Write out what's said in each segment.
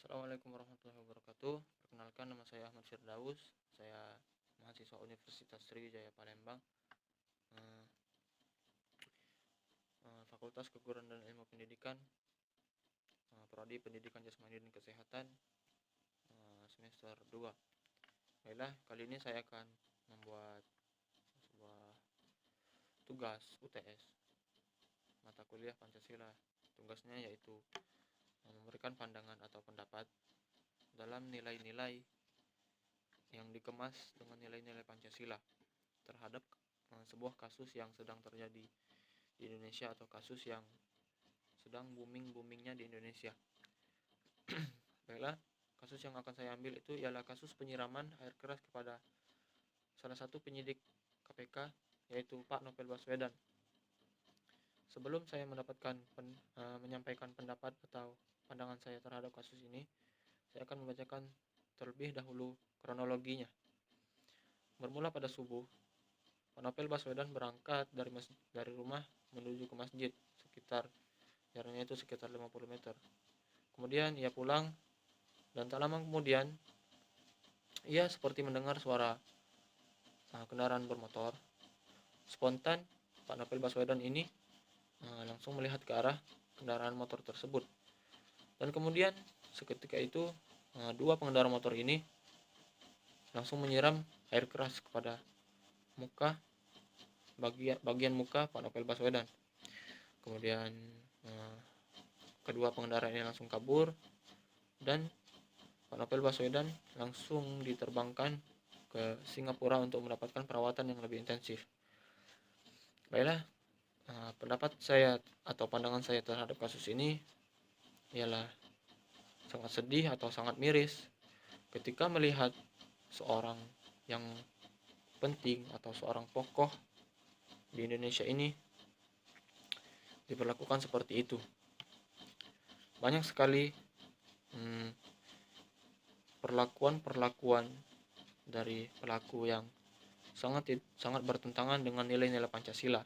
Assalamualaikum warahmatullahi wabarakatuh. Perkenalkan, nama saya Ahmad Firdaus. Saya mahasiswa Universitas Sriwijaya Palembang, eh, Fakultas Keguruan dan Ilmu Pendidikan, Prodi Pendidikan Jasmani dan Kesehatan, semester 2. Baiklah, kali ini saya akan membuat sebuah tugas UTS mata kuliah Pancasila. Tugasnya yaitu memberikan pandangan atau pendapat dalam nilai-nilai yang dikemas dengan nilai-nilai Pancasila terhadap sebuah kasus yang sedang terjadi di Indonesia atau kasus yang sedang booming-boomingnya di Indonesia. Baiklah, kasus yang akan saya ambil itu ialah kasus penyiraman air keras kepada salah satu penyidik KPK, yaitu Pak Novel Baswedan. Sebelum saya menyampaikan pendapat atau pandangan saya terhadap kasus ini, saya akan membacakan terlebih dahulu kronologinya. Bermula pada subuh, Pak Novel Baswedan berangkat dari rumah menuju ke masjid, jaraknya itu sekitar 50 meter. Kemudian ia pulang, dan tak lama kemudian ia seperti mendengar suara kendaraan bermotor. Spontan Pak Novel Baswedan ini langsung melihat ke arah kendaraan motor tersebut, dan kemudian seketika itu dua pengendara motor ini langsung menyiram air keras kepada bagian muka Pak Novel Baswedan. Kemudian kedua pengendara ini langsung kabur, dan Pak Novel Baswedan langsung diterbangkan ke Singapura untuk mendapatkan perawatan yang lebih intensif. Baiklah, pendapat saya atau pandangan saya terhadap kasus ini ialah sangat sedih atau sangat miris ketika melihat seorang yang penting atau seorang tokoh di Indonesia ini diperlakukan seperti itu. Banyak sekali perlakuan dari pelaku yang sangat bertentangan dengan nilai-nilai Pancasila.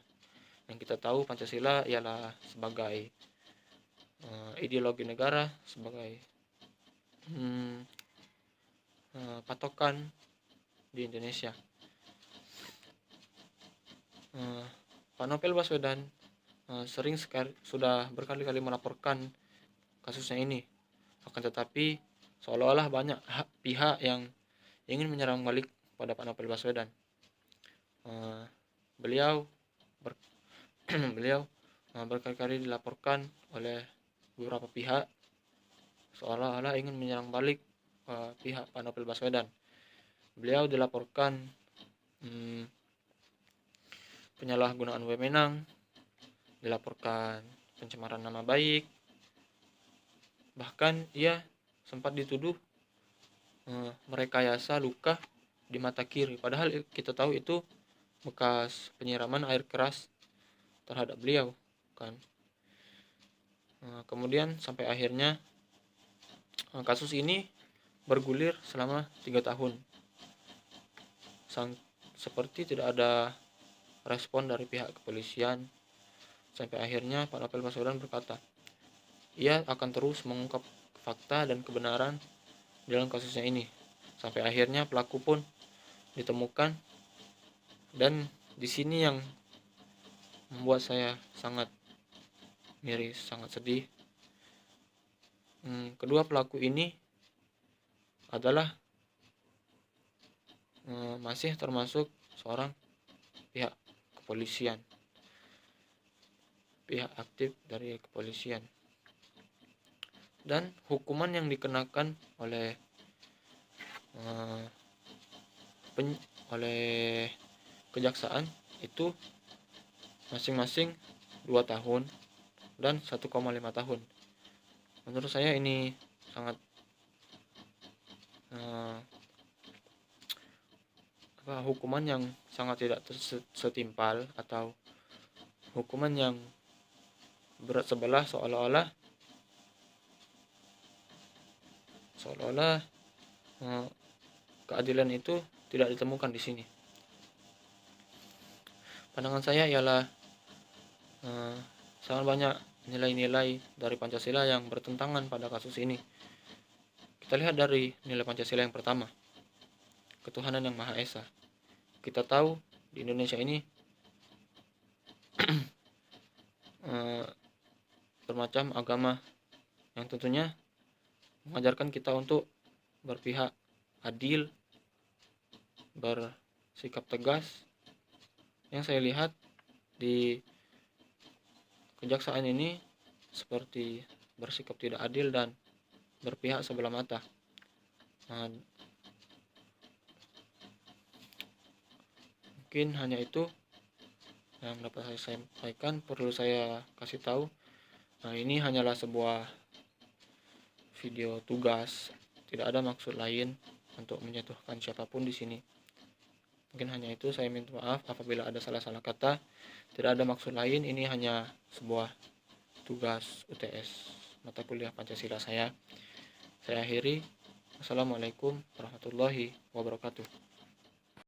Yang kita tahu, Pancasila ialah sebagai ideologi negara, sebagai patokan di Indonesia. Pak Novel Baswedan sudah berkali-kali melaporkan kasusnya ini. Akan tetapi seolah-olah banyak pihak yang ingin menyerang balik pada Pak Novel Baswedan. Beliau berkali-kali dilaporkan oleh beberapa pihak seolah-olah ingin menyerang balik pihak Pak Novel Baswedan. Beliau dilaporkan penyalahgunaan wewenang, dilaporkan pencemaran nama baik, bahkan ia sempat dituduh merekayasa luka di mata kiri, padahal kita tahu itu bekas penyiraman air keras terhadap beliau kan. Kemudian sampai akhirnya kasus ini bergulir selama 3 tahun. Seperti tidak ada respon dari pihak kepolisian, sampai akhirnya Pak Novel Baswedan berkata ia akan terus mengungkap fakta dan kebenaran dalam kasusnya ini. Sampai akhirnya pelaku pun ditemukan, dan di sini yang membuat saya sangat miris, sangat sedih. Kedua pelaku ini adalah masih termasuk seorang pihak kepolisian, pihak aktif dari kepolisian, dan hukuman yang dikenakan oleh kejaksaan itu masing-masing 2 tahun dan 1,5 tahun. Menurut saya ini sangat hukuman yang sangat tidak setimpal, atau hukuman yang berat sebelah, seolah-olah keadilan itu tidak ditemukan di sini. Pandangan saya ialah sangat banyak nilai-nilai dari Pancasila yang bertentangan pada kasus ini. Kita lihat dari nilai Pancasila yang pertama, ketuhanan yang Maha Esa. Kita tahu di Indonesia ini bermacam agama yang tentunya mengajarkan kita untuk berpihak adil, bersikap tegas. Yang saya lihat di kejaksaan ini seperti bersikap tidak adil dan berpihak sebelah mata. Mungkin hanya itu yang dapat saya sampaikan. Perlu saya kasih tahu, ini hanyalah sebuah video tugas, tidak ada maksud lain untuk menjatuhkan siapapun di sini. Mungkin hanya itu. Saya minta maaf apabila ada salah-salah kata. Tidak ada maksud lain, ini hanya sebuah tugas UTS mata kuliah Pancasila saya. Saya akhiri. Assalamualaikum warahmatullahi wabarakatuh.